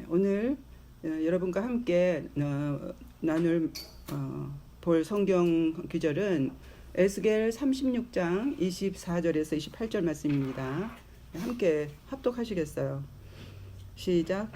오늘 여러분과 함께 나눌 볼 성경 구절은 에스겔 36장 24절에서 28절 말씀입니다. 함께 합독하시겠어요? 시작.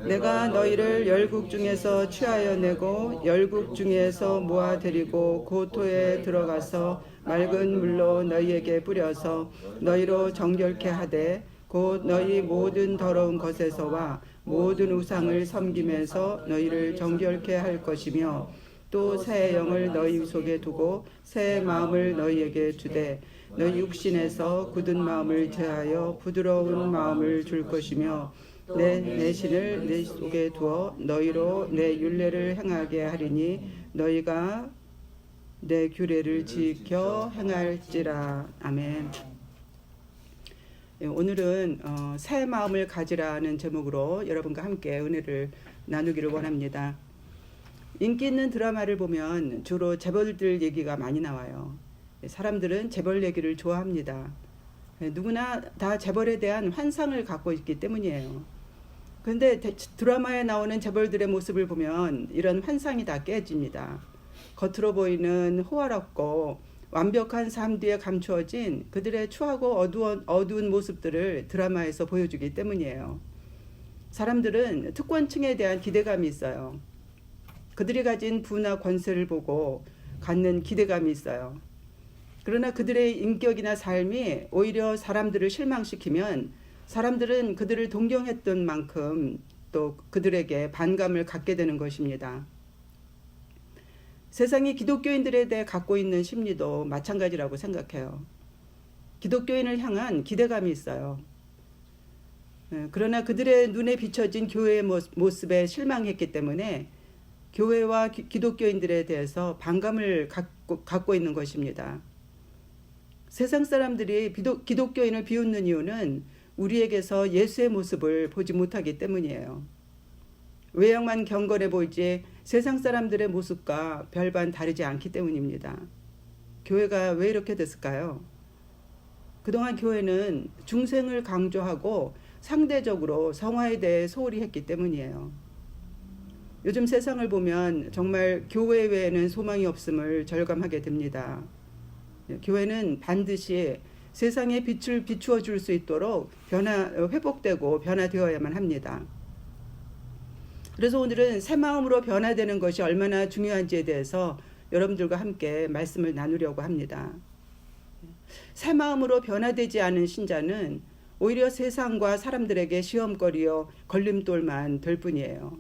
내가 너희를 열국 중에서 취하여 내고 열국 중에서 모아 데리고 고토에 들어가서 맑은 물로 너희에게 뿌려서 너희로 정결케 하되 곧 너희 모든 더러운 것에서와 모든 우상을 섬김에서 너희를 정결케 할 것이며 또 새 영을 너희 속에 두고 새 마음을 너희에게 주되 너희 육신에서 굳은 마음을 제하여 부드러운 마음을 줄 것이며 내 내신을 내 속에 두어 너희로 내 율례를 행하게 하리니 너희가 내 규례를 지켜 행할지라. 아멘. 오늘은 새 마음을 가지라는 제목으로 여러분과 함께 은혜를 나누기를 원합니다. 인기 있는 드라마를 보면 주로 재벌들 얘기가 많이 나와요. 사람들은 재벌 얘기를 좋아합니다. 누구나 다 재벌에 대한 환상을 갖고 있기 때문이에요. 그런데 드라마에 나오는 재벌들의 모습을 보면 이런 환상이 다 깨집니다. 겉으로 보이는 호화롭고 완벽한 삶 뒤에 감추어진 그들의 추하고 어두운 모습들을 드라마에서 보여주기 때문이에요. 사람들은 특권층에 대한 기대감이 있어요. 그들이 가진 부나 권세를 보고 갖는 기대감이 있어요. 그러나 그들의 인격이나 삶이 오히려 사람들을 실망시키면 사람들은 그들을 동경했던 만큼 또 그들에게 반감을 갖게 되는 것입니다. 세상이 기독교인들에 대해 갖고 있는 심리도 마찬가지라고 생각해요. 기독교인을 향한 기대감이 있어요. 그러나 그들의 눈에 비춰진 교회의 모습에 실망했기 때문에 교회와 기독교인들에 대해서 반감을 갖고 있는 것입니다. 세상 사람들이 기독교인을 비웃는 이유는 우리에게서 예수의 모습을 보지 못하기 때문이에요. 외양만 경건해 보이지 세상 사람들의 모습과 별반 다르지 않기 때문입니다. 교회가 왜 이렇게 됐을까요? 그동안 교회는 중생을 강조하고 상대적으로 성화에 대해 소홀히 했기 때문이에요. 요즘 세상을 보면 정말 교회 외에는 소망이 없음을 절감하게 됩니다. 교회는 반드시 세상의 빛을 비추어 줄 수 있도록 회복되고 변화되어야만 합니다. 그래서 오늘은 새 마음으로 변화되는 것이 얼마나 중요한지에 대해서 여러분들과 함께 말씀을 나누려고 합니다. 새 마음으로 변화되지 않은 신자는 오히려 세상과 사람들에게 시험거리요 걸림돌만 될 뿐이에요.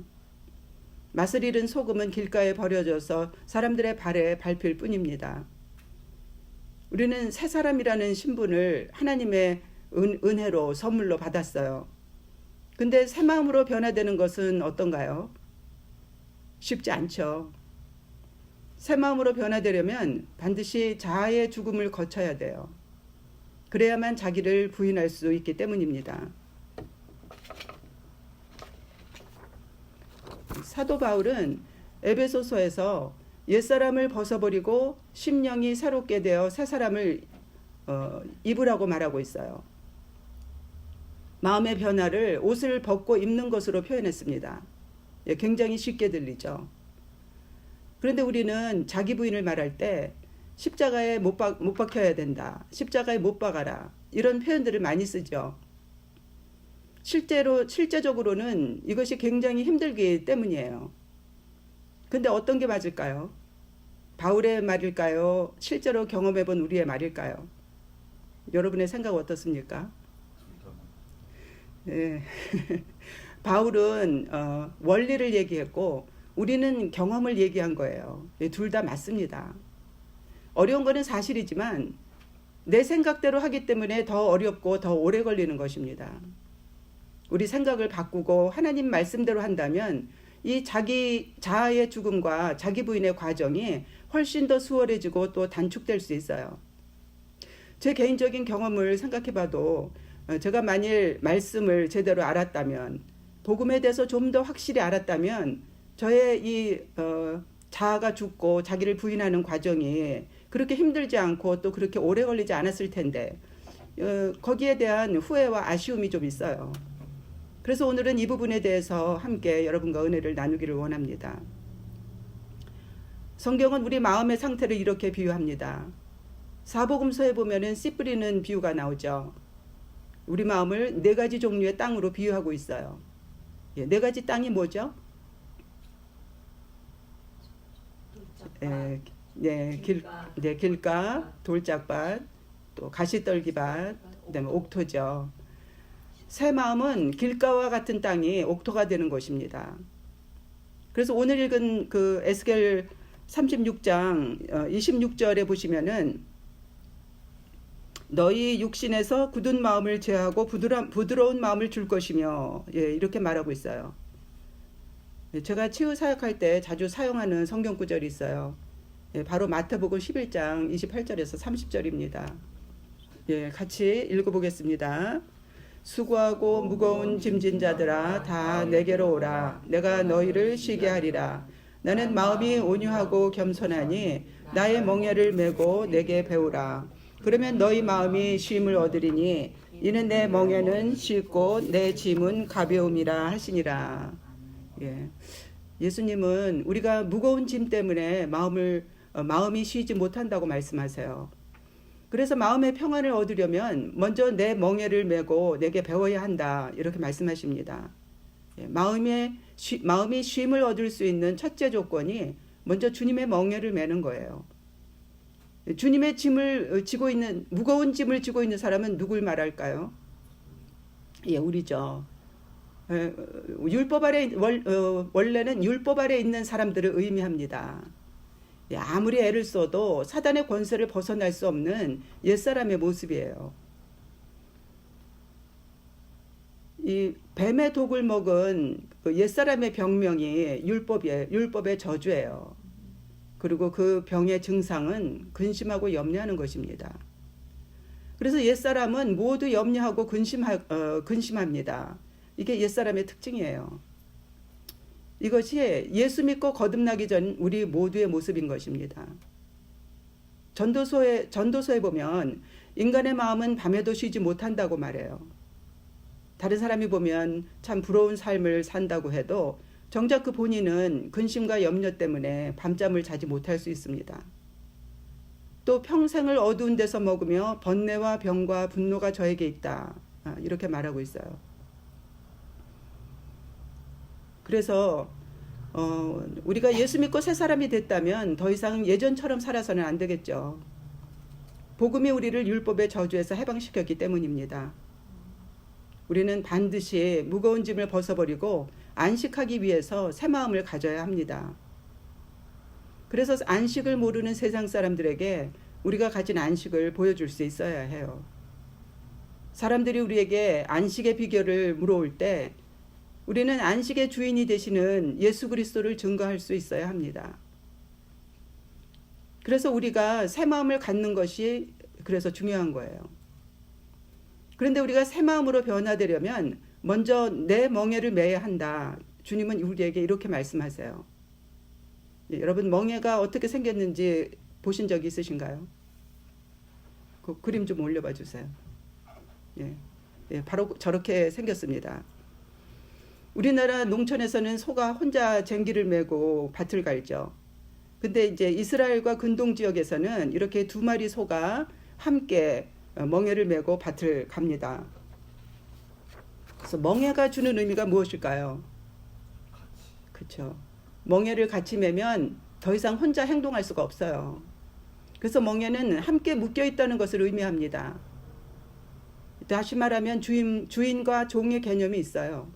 맛을 잃은 소금은 길가에 버려져서 사람들의 발에 밟힐 뿐입니다. 우리는 새 사람이라는 신분을 하나님의 은혜로 선물로 받았어요. 근데 새 마음으로 변화되는 것은 어떤가요? 쉽지 않죠. 새 마음으로 변화되려면 반드시 자아의 죽음을 거쳐야 돼요. 그래야만 자기를 부인할 수 있기 때문입니다. 사도 바울은 에베소서에서 옛사람을 벗어버리고 심령이 새롭게 되어 새 사람을 입으라고 말하고 있어요. 마음의 변화를 옷을 벗고 입는 것으로 표현했습니다. 굉장히 쉽게 들리죠. 그런데 우리는 자기 부인을 말할 때 십자가에 못 박혀야 된다, 십자가에 못 박아라, 이런 표현들을 많이 쓰죠. 실제적으로는 이것이 굉장히 힘들기 때문이에요. 근데 어떤 게 맞을까요? 바울의 말일까요? 실제로 경험해 본 우리의 말일까요? 여러분의 생각 어떻습니까? 네. 바울은 원리를 얘기했고 우리는 경험을 얘기한 거예요. 둘 다 맞습니다. 어려운 거는 사실이지만 내 생각대로 하기 때문에 더 어렵고 더 오래 걸리는 것입니다. 우리 생각을 바꾸고 하나님 말씀대로 한다면 이 자기 자아의 죽음과 자기 부인의 과정이 훨씬 더 수월해지고 또 단축될 수 있어요. 제 개인적인 경험을 생각해 봐도 제가 만일 말씀을 제대로 알았다면, 복음에 대해서 좀 더 확실히 알았다면 저의 이 자아가 죽고 자기를 부인하는 과정이 그렇게 힘들지 않고 또 그렇게 오래 걸리지 않았을 텐데 거기에 대한 후회와 아쉬움이 좀 있어요. 그래서 오늘은 이 부분에 대해서 함께 여러분과 은혜를 나누기를 원합니다. 성경은 우리 마음의 상태를 이렇게 비유합니다. 사복음서에 보면은 씨 뿌리는 비유가 나오죠. 우리 마음을 네 가지 종류의 땅으로 비유하고 있어요. 네 가지 땅이 뭐죠? 길가, 돌짝밭, 또 가시떨기밭, 그다음에 옥토죠. 새 마음은 길가와 같은 땅이 옥토가 되는 것입니다. 그래서 오늘 읽은 그 에스겔 36장 26절에 보시면은 너희 육신에서 굳은 마음을 제하고 부드러운 마음을 줄 것이며, 이렇게 말하고 있어요. 제가 치유 사역할 때 자주 사용하는 성경 구절이 있어요. 바로 마태복음 11장 28절에서 30절입니다. 같이 읽어보겠습니다. 수고하고 무거운 짐진 자들아 다 내게로 오라. 내가 너희를 쉬게 하리라. 나는 마음이 온유하고 겸손하니 나의 멍에를 메고 내게 배우라. 그러면 너희 마음이 쉼을 얻으리니 이는 내 멍에는 쉽고 내 짐은 가벼움이라 하시니라. 예수님은 우리가 무거운 짐 때문에 마음이 쉬지 못한다고 말씀하세요. 그래서 마음의 평안을 얻으려면 먼저 내 멍에를 메고 내게 배워야 한다, 이렇게 말씀하십니다. 마음이 쉼을 얻을 수 있는 첫째 조건이 먼저 주님의 멍에를 메는 거예요. 주님의 짐을 지고 있는, 무거운 짐을 지고 있는 사람은 누굴 말할까요? 우리죠. 율법 아래, 원래는 율법 아래 있는 사람들을 의미합니다. 아무리 애를 써도 사단의 권세를 벗어날 수 없는 옛사람의 모습이에요. 이 뱀의 독을 먹은 그 옛사람의 병명이 율법의 저주예요. 그리고 그 병의 증상은 근심하고 염려하는 것입니다. 그래서 옛사람은 모두 염려하고 근심합니다. 이게 옛사람의 특징이에요. 이것이 예수 믿고 거듭나기 전 우리 모두의 모습인 것입니다. 전도서에 보면 인간의 마음은 밤에도 쉬지 못한다고 말해요. 다른 사람이 보면 참 부러운 삶을 산다고 해도 정작 그 본인은 근심과 염려 때문에 밤잠을 자지 못할 수 있습니다. 또 평생을 어두운 데서 먹으며 번뇌와 병과 분노가 저에게 있다, 이렇게 말하고 있어요. 그래서 우리가 예수 믿고 새 사람이 됐다면 더 이상 예전처럼 살아서는 안 되겠죠. 복음이 우리를 율법의 저주에서 해방시켰기 때문입니다. 우리는 반드시 무거운 짐을 벗어버리고 안식하기 위해서 새 마음을 가져야 합니다. 그래서 안식을 모르는 세상 사람들에게 우리가 가진 안식을 보여줄 수 있어야 해요. 사람들이 우리에게 안식의 비결을 물어올 때 우리는 안식의 주인이 되시는 예수 그리스도를 증거할 수 있어야 합니다. 그래서 우리가 새 마음을 갖는 것이 그래서 중요한 거예요. 그런데 우리가 새 마음으로 변화되려면 먼저 내 멍에를 메야 한다. 주님은 우리에게 이렇게 말씀하세요. 여러분, 멍에가 어떻게 생겼는지 보신 적이 있으신가요? 그 그림 좀 올려봐 주세요. 바로 저렇게 생겼습니다. 우리나라 농촌에서는 소가 혼자 쟁기를 메고 밭을 갈죠. 근데 이제 이스라엘과 근동 지역에서는 이렇게 두 마리 소가 함께 멍에를 메고 밭을 갑니다. 그래서 멍에가 주는 의미가 무엇일까요? 그렇죠. 멍에를 같이 메면 더 이상 혼자 행동할 수가 없어요. 그래서 멍에는 함께 묶여 있다는 것을 의미합니다. 다시 말하면 주인과 종의 개념이 있어요.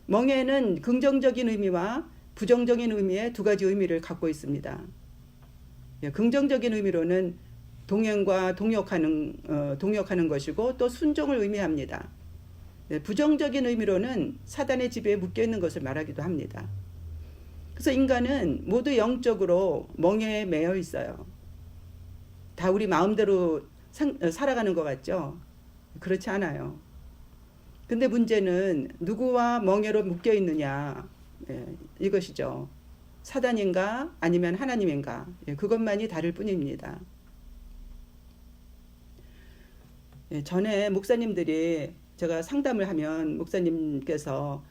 멍에는 긍정적인 의미와 부정적인 의미의 두 가지 의미를 갖고 있습니다. 긍정적인 의미로는 동행과 동역하는 것이고 또 순종을 의미합니다. 부정적인 의미로는 사단의 지배에 묶여 있는 것을 말하기도 합니다. 그래서 인간은 모두 영적으로 멍에에 매여 있어요. 다 우리 마음대로 살아가는 것 같죠? 그렇지 않아요. 근데 문제는 누구와 멍에로 묶여 있느냐, 이것이죠. 사단인가 아니면 하나님인가, 그것만이 다를 뿐입니다. 전에 목사님들이 제가 상담을 하면 목사님께서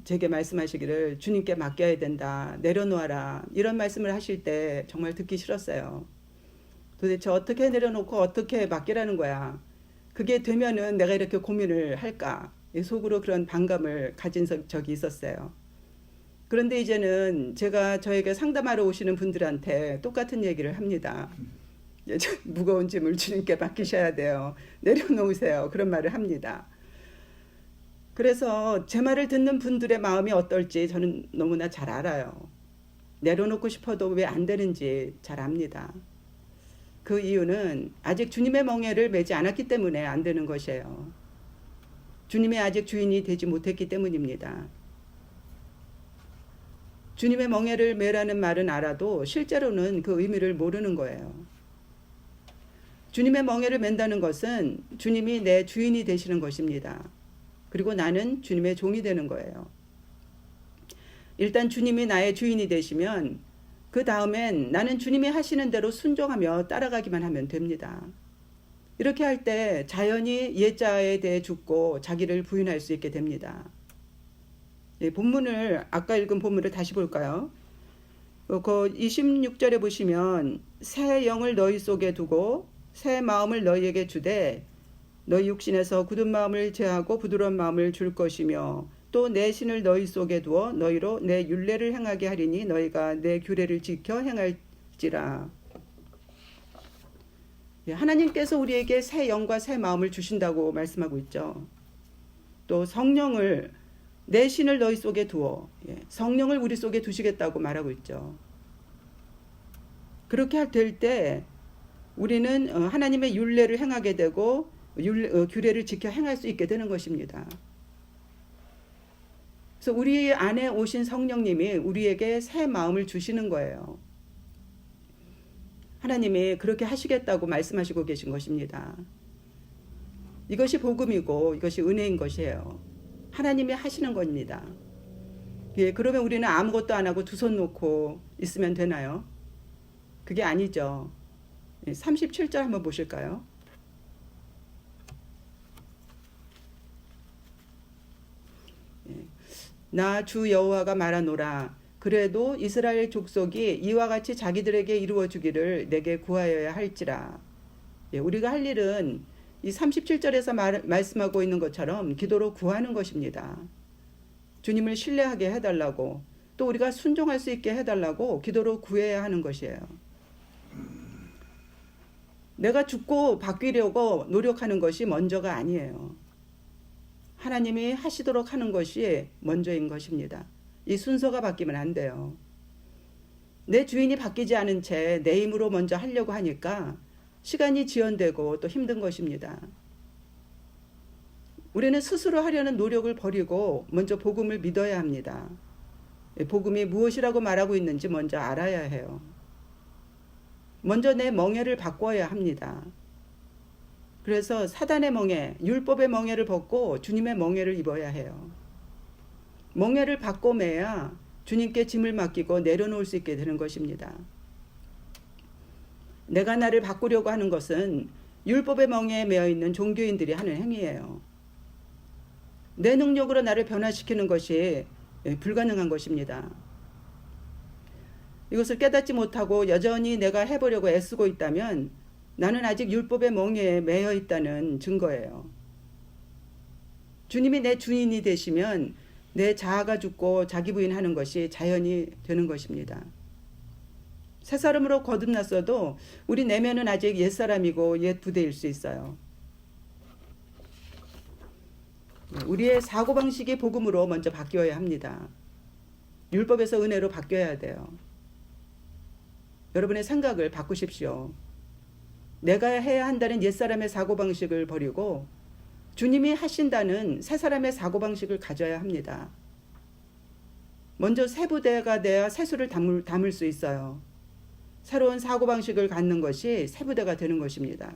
제게 말씀하시기를 주님께 맡겨야 된다, 내려놓아라, 이런 말씀을 하실 때 정말 듣기 싫었어요. 도대체 어떻게 내려놓고 어떻게 맡기라는 거야. 그게 되면은 내가 이렇게 고민을 할까. 속으로 그런 반감을 가진 적이 있었어요. 그런데 이제는 제가 저에게 상담하러 오시는 분들한테 똑같은 얘기를 합니다. 무거운 짐을 주님께 맡기셔야 돼요. 내려놓으세요. 그런 말을 합니다. 그래서 제 말을 듣는 분들의 마음이 어떨지 저는 너무나 잘 알아요. 내려놓고 싶어도 왜 안 되는지 잘 압니다. 그 이유는 아직 주님의 멍에를 매지 않았기 때문에 안 되는 것이에요. 주님의 아직 주인이 되지 못했기 때문입니다. 주님의 멍에를 매라는 말은 알아도 실제로는 그 의미를 모르는 거예요. 주님의 멍에를 맨다는 것은 주님이 내 주인이 되시는 것입니다. 그리고 나는 주님의 종이 되는 거예요. 일단 주님이 나의 주인이 되시면 그 다음엔 나는 주님이 하시는 대로 순종하며 따라가기만 하면 됩니다. 이렇게 할 때 자연히 옛자에 대해 죽고 자기를 부인할 수 있게 됩니다. 본문을 아까 읽은 본문을 다시 볼까요? 그 26절에 보시면 새 영을 너희 속에 두고 새 마음을 너희에게 주되 너희 육신에서 굳은 마음을 제하고 부드러운 마음을 줄 것이며 또 내 신을 너희 속에 두어 너희로 내 율례를 행하게 하리니 너희가 내 규례를 지켜 행할지라. 하나님께서 우리에게 새 영과 새 마음을 주신다고 말씀하고 있죠. 또 성령을 내 신을 너희 속에 두어 성령을 우리 속에 두시겠다고 말하고 있죠. 그렇게 될 때 우리는 하나님의 율례를 행하게 되고 규례를 지켜 행할 수 있게 되는 것입니다. 그래서 우리 안에 오신 성령님이 우리에게 새 마음을 주시는 거예요. 하나님이 그렇게 하시겠다고 말씀하시고 계신 것입니다. 이것이 복음이고 이것이 은혜인 것이에요. 하나님이 하시는 겁니다. 그러면 우리는 아무것도 안 하고 두 손 놓고 있으면 되나요? 그게 아니죠. 37절 한번 보실까요? 나 주 여호와가 말하노라. 그래도 이스라엘 족속이 이와 같이 자기들에게 이루어 주기를 내게 구하여야 할지라. 우리가 할 일은 이 37절에서 말씀하고 있는 것처럼 기도로 구하는 것입니다. 주님을 신뢰하게 해달라고, 또 우리가 순종할 수 있게 해달라고 기도로 구해야 하는 것이에요. 내가 죽고 바뀌려고 노력하는 것이 먼저가 아니에요. 하나님이 하시도록 하는 것이 먼저인 것입니다. 이 순서가 바뀌면 안 돼요. 내 주인이 바뀌지 않은 채 내 힘으로 먼저 하려고 하니까 시간이 지연되고 또 힘든 것입니다. 우리는 스스로 하려는 노력을 버리고 먼저 복음을 믿어야 합니다. 복음이 무엇이라고 말하고 있는지 먼저 알아야 해요. 먼저 내 멍에를 바꿔야 합니다. 그래서 사단의 멍에, 율법의 멍에를 벗고 주님의 멍에를 입어야 해요. 멍에를 바꿔 매야 주님께 짐을 맡기고 내려놓을 수 있게 되는 것입니다. 내가 나를 바꾸려고 하는 것은 율법의 멍에에 매여 있는 종교인들이 하는 행위예요. 내 능력으로 나를 변화시키는 것이 불가능한 것입니다. 이것을 깨닫지 못하고 여전히 내가 해보려고 애쓰고 있다면 나는 아직 율법의 멍에에 매여 있다는 증거예요. 주님이 내 주인이 되시면 내 자아가 죽고 자기 부인하는 것이 자연이 되는 것입니다. 새 사람으로 거듭났어도 우리 내면은 아직 옛사람이고 옛 부대일 수 있어요. 우리의 사고방식이 복음으로 먼저 바뀌어야 합니다. 율법에서 은혜로 바뀌어야 돼요. 여러분의 생각을 바꾸십시오. 내가 해야 한다는 옛사람의 사고방식을 버리고 주님이 하신다는 새 사람의 사고방식을 가져야 합니다. 먼저 새 부대가 돼야 새 수를 담을 수 있어요. 새로운 사고방식을 갖는 것이 새 부대가 되는 것입니다.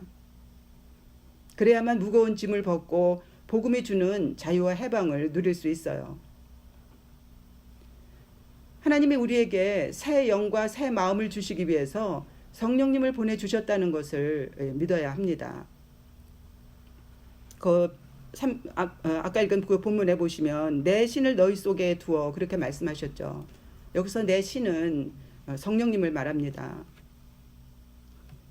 그래야만 무거운 짐을 벗고 복음이 주는 자유와 해방을 누릴 수 있어요. 하나님이 우리에게 새 영과 새 마음을 주시기 위해서 성령님을 보내주셨다는 것을 믿어야 합니다. 그 아까 읽은 그 본문에 보시면 내 신을 너희 속에 두어 그렇게 말씀하셨죠. 여기서 내 신은 성령님을 말합니다.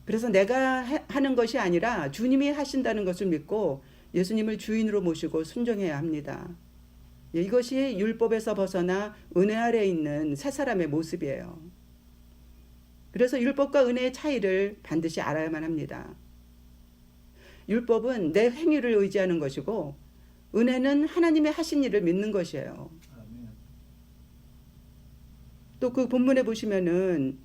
그래서 내가 하는 것이 아니라 주님이 하신다는 것을 믿고 예수님을 주인으로 모시고 순종해야 합니다. 이것이 율법에서 벗어나 은혜 아래 있는 새 사람의 모습이에요. 그래서 율법과 은혜의 차이를 반드시 알아야만 합니다. 율법은 내 행위를 의지하는 것이고 은혜는 하나님의 하신 일을 믿는 것이에요. 또 그 본문에 보시면은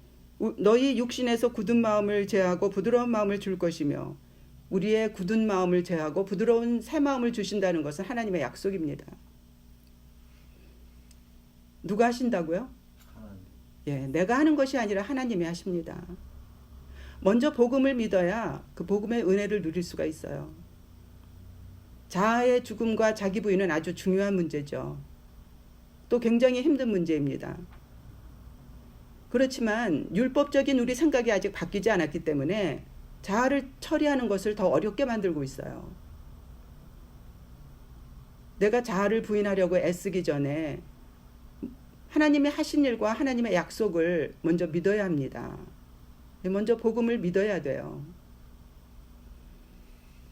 너희 육신에서 굳은 마음을 제하고 부드러운 마음을 줄 것이며 우리의 굳은 마음을 제하고 부드러운 새 마음을 주신다는 것은 하나님의 약속입니다. 누가 하신다고요? 예, 내가 하는 것이 아니라 하나님이 하십니다. 먼저 복음을 믿어야 그 복음의 은혜를 누릴 수가 있어요. 자아의 죽음과 자기 부인은 아주 중요한 문제죠. 또 굉장히 힘든 문제입니다. 그렇지만 율법적인 우리 생각이 아직 바뀌지 않았기 때문에 자아를 처리하는 것을 더 어렵게 만들고 있어요. 내가 자아를 부인하려고 애쓰기 전에 하나님이 하신 일과 하나님의 약속을 먼저 믿어야 합니다. 먼저 복음을 믿어야 돼요.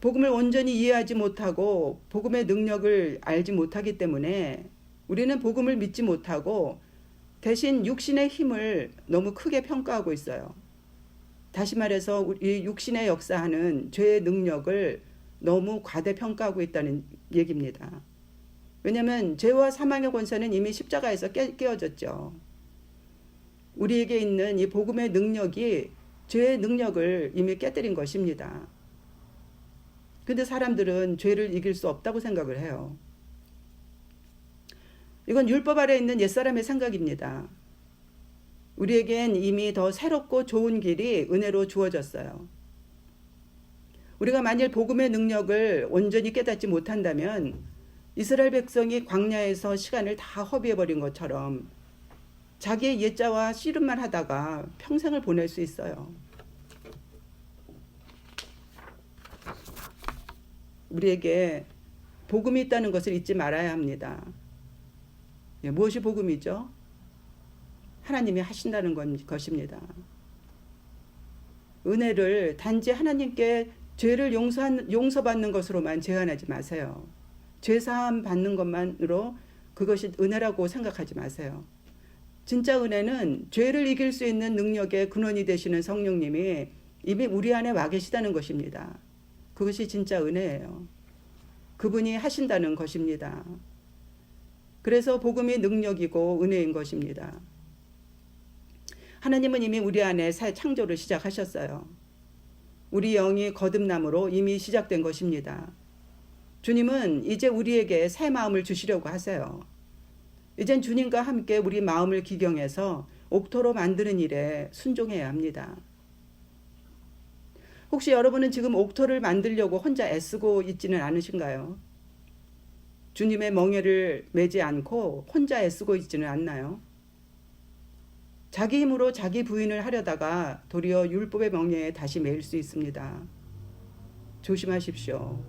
복음을 온전히 이해하지 못하고 복음의 능력을 알지 못하기 때문에 우리는 복음을 믿지 못하고 대신 육신의 힘을 너무 크게 평가하고 있어요. 다시 말해서 우리 육신의 역사하는 죄의 능력을 너무 과대평가하고 있다는 얘기입니다. 왜냐하면 죄와 사망의 권세는 이미 십자가에서 깨어졌죠. 우리에게 있는 이 복음의 능력이 죄의 능력을 이미 깨뜨린 것입니다. 근데 사람들은 죄를 이길 수 없다고 생각을 해요. 이건 율법 아래 있는 옛사람의 생각입니다. 우리에겐 이미 더 새롭고 좋은 길이 은혜로 주어졌어요. 우리가 만일 복음의 능력을 온전히 깨닫지 못한다면 이스라엘 백성이 광야에서 시간을 다 허비해버린 것처럼 자기의 옛자와 씨름만 하다가 평생을 보낼 수 있어요. 우리에게 복음이 있다는 것을 잊지 말아야 합니다. 무엇이 복음이죠? 하나님이 하신다는 것입니다. 은혜를 단지 하나님께 죄를 용서받는 것으로만 제한하지 마세요. 죄사함 받는 것만으로 그것이 은혜라고 생각하지 마세요. 진짜 은혜는 죄를 이길 수 있는 능력의 근원이 되시는 성령님이 이미 우리 안에 와 계시다는 것입니다. 그것이 진짜 은혜예요. 그분이 하신다는 것입니다. 그래서 복음이 능력이고 은혜인 것입니다. 하나님은 이미 우리 안에 새 창조를 시작하셨어요. 우리 영이 거듭남으로 이미 시작된 것입니다. 주님은 이제 우리에게 새 마음을 주시려고 하세요. 이젠 주님과 함께 우리 마음을 기경해서 옥토로 만드는 일에 순종해야 합니다. 혹시 여러분은 지금 옥토를 만들려고 혼자 애쓰고 있지는 않으신가요? 주님의 멍에를 매지 않고 혼자 애쓰고 있지는 않나요? 자기 힘으로 자기 부인을 하려다가 도리어 율법의 멍에에 다시 매일 수 있습니다. 조심하십시오.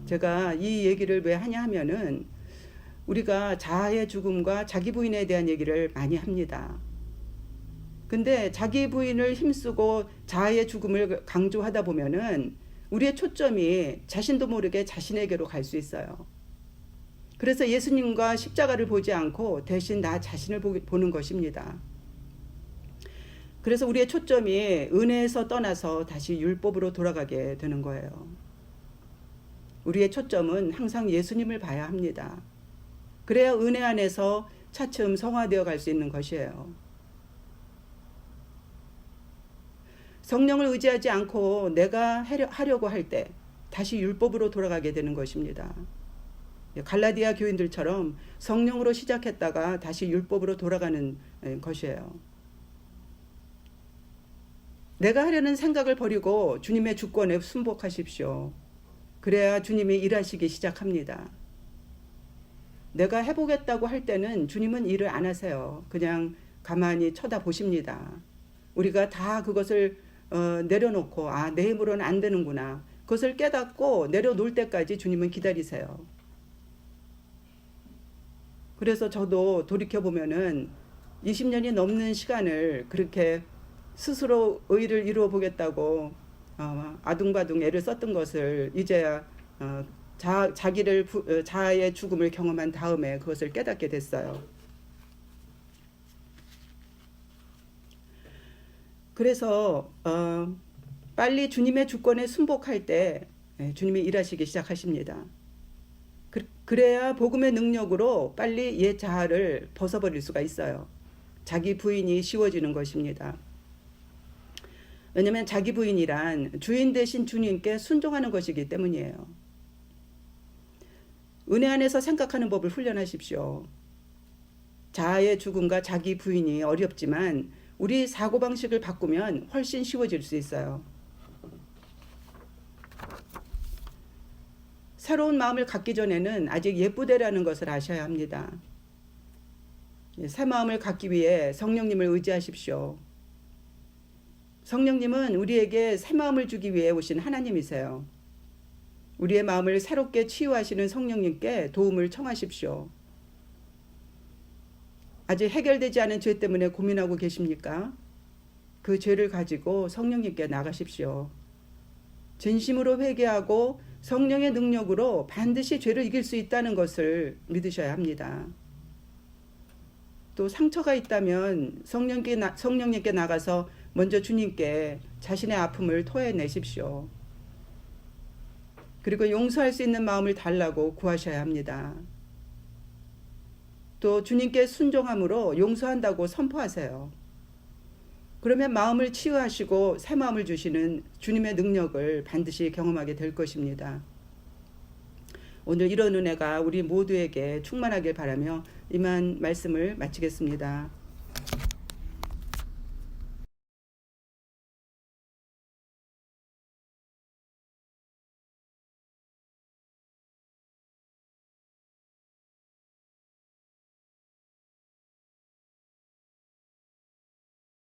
제가 이 얘기를 왜 하냐 하면은 우리가 자아의 죽음과 자기 부인에 대한 얘기를 많이 합니다. 근데 자기 부인을 힘쓰고 자아의 죽음을 강조하다 보면은 우리의 초점이 자신도 모르게 자신에게로 갈 수 있어요. 그래서 예수님과 십자가를 보지 않고 대신 나 자신을 보는 것입니다. 그래서 우리의 초점이 은혜에서 떠나서 다시 율법으로 돌아가게 되는 거예요. 우리의 초점은 항상 예수님을 봐야 합니다. 그래야 은혜 안에서 차츰 성화되어 갈 수 있는 것이에요. 성령을 의지하지 않고 내가 하려고 할 때 다시 율법으로 돌아가게 되는 것입니다. 갈라디아 교인들처럼 성령으로 시작했다가 다시 율법으로 돌아가는 것이에요. 내가 하려는 생각을 버리고 주님의 주권에 순복하십시오. 그래야 주님이 일하시기 시작합니다. 내가 해보겠다고 할 때는 주님은 일을 안 하세요. 그냥 가만히 쳐다보십니다. 우리가 다 그것을 내려놓고 내 힘으로는 안 되는구나. 그것을 깨닫고 내려놓을 때까지 주님은 기다리세요. 그래서 저도 돌이켜보면은 20년이 넘는 시간을 그렇게 스스로 의를 이루어 보겠다고 아둥바둥 애를 썼던 것을 이제야 자아의 죽음을 경험한 다음에 그것을 깨닫게 됐어요. 그래서 빨리 주님의 주권에 순복할 때 주님이 일하시기 시작하십니다. 그래야 복음의 능력으로 빨리 옛 자아를 벗어버릴 수가 있어요. 자기 부인이 쉬워지는 것입니다. 왜냐하면 자기 부인이란 주인 대신 주님께 순종하는 것이기 때문이에요. 은혜 안에서 생각하는 법을 훈련하십시오. 자아의 죽음과 자기 부인이 어렵지만 우리 사고방식을 바꾸면 훨씬 쉬워질 수 있어요. 새로운 마음을 갖기 전에는 아직 예쁘대라는 것을 아셔야 합니다. 새 마음을 갖기 위해 성령님을 의지하십시오. 성령님은 우리에게 새 마음을 주기 위해 오신 하나님이세요. 우리의 마음을 새롭게 치유하시는 성령님께 도움을 청하십시오. 아직 해결되지 않은 죄 때문에 고민하고 계십니까? 그 죄를 가지고 성령님께 나가십시오. 진심으로 회개하고 성령의 능력으로 반드시 죄를 이길 수 있다는 것을 믿으셔야 합니다. 또 상처가 있다면 성령님께 나가서 먼저 주님께 자신의 아픔을 토해내십시오. 그리고 용서할 수 있는 마음을 달라고 구하셔야 합니다. 또 주님께 순종함으로 용서한다고 선포하세요. 그러면 마음을 치유하시고 새 마음을 주시는 주님의 능력을 반드시 경험하게 될 것입니다. 오늘 이런 은혜가 우리 모두에게 충만하길 바라며 이만 말씀을 마치겠습니다.